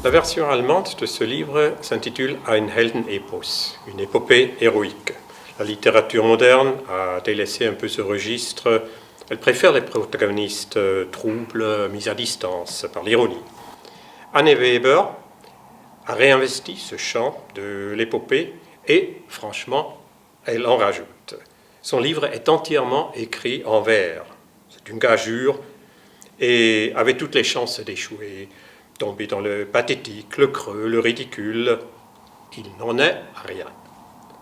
La version allemande de ce livre s'intitule Ein Heldenepos, une épopée héroïque. La littérature moderne a délaissé un peu ce registre. Elle préfère les protagonistes troubles, mis à distance par l'ironie. Anne Weber a réinvesti ce champ de l'épopée et, franchement, elle en rajoute. Son livre est entièrement écrit en vers. C'est une gageure et avait toutes les chances d'échouer, tomber dans le pathétique, le creux, le ridicule. Il n'en est rien.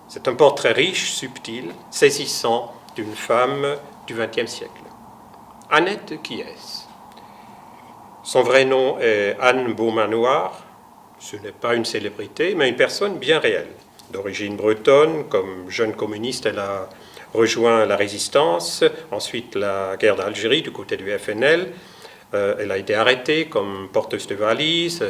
C'est un portrait riche, subtil, saisissant d'une femme du XXe siècle. Annette, qui est-ce? Son vrai nom est Anne Beaumanoir. Ce n'est pas une célébrité, mais une personne bien réelle. D'origine bretonne, comme jeune communiste, elle a rejoint la résistance, ensuite la guerre d'Algérie du côté du FNL. Elle a été arrêtée comme porteuse de valises,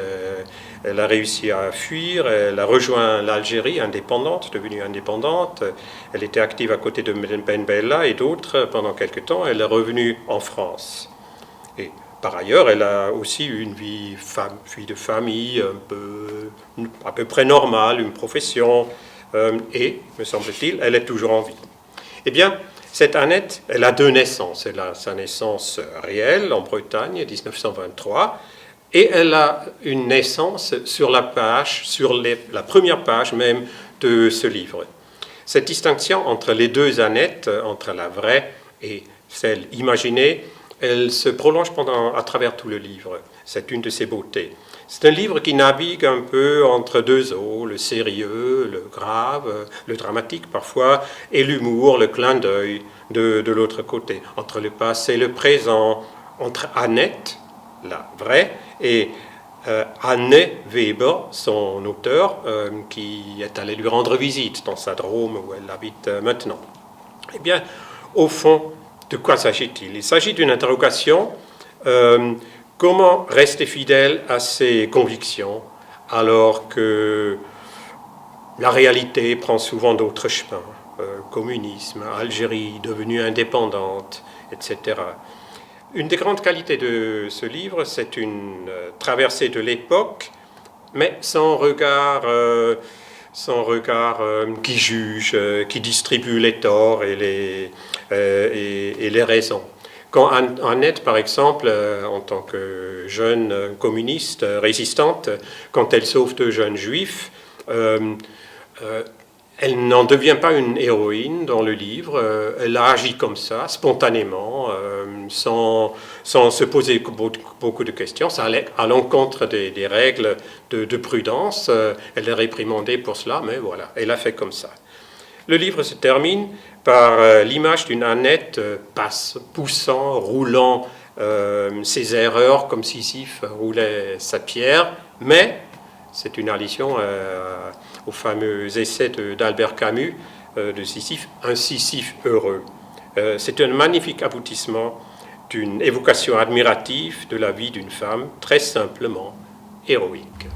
elle a réussi à fuir, elle a rejoint l'Algérie indépendante, devenue indépendante. Elle était active à côté de Ben Bella et d'autres pendant quelque temps. Elle est revenue en France. Et par ailleurs, elle a aussi eu une vie de famille à peu près normale, une profession, et, me semble-t-il, elle est toujours en vie. Eh bien, cette Annette, elle a deux naissances. Elle a sa naissance réelle en Bretagne, 1923, et elle a une naissance sur la page, la première page même de ce livre. Cette distinction entre les deux Annettes, entre la vraie et celle imaginée, elle se prolonge à travers tout le livre. C'est une de ses beautés. C'est un livre qui navigue un peu entre deux eaux, le sérieux, le grave, le dramatique parfois, et l'humour, le clin d'œil de l'autre côté, entre le passé et le présent, entre Annette, la vraie, et Anne Weber, son auteur, qui est allé lui rendre visite dans sa Drôme où elle habite maintenant. Eh bien, au fond, de quoi s'agit-il? Il s'agit d'une interrogation. Comment rester fidèle à ses convictions alors que la réalité prend souvent d'autres chemins? Communisme, Algérie devenue indépendante, etc. Une des grandes qualités de ce livre, c'est une traversée de l'époque, mais sans regard qui juge, qui distribue les torts et les raisons. Quand Annette, par exemple, en tant que jeune communiste résistante, quand elle sauve deux jeunes juifs, elle n'en devient pas une héroïne dans le livre, elle a agi comme ça, spontanément, sans se poser beaucoup de questions. Ça allait à l'encontre des règles de prudence. Elle est réprimandée pour cela, mais voilà, elle a fait comme ça. Le livre se termine par l'image d'une Annette poussant, roulant ses erreurs comme Sisyphe roulait sa pierre, mais c'est une allusion au fameux essai d'Albert Camus de Sisyphe, un Sisyphe heureux. C'est un magnifique aboutissement d'une évocation admirative de la vie d'une femme très simplement héroïque.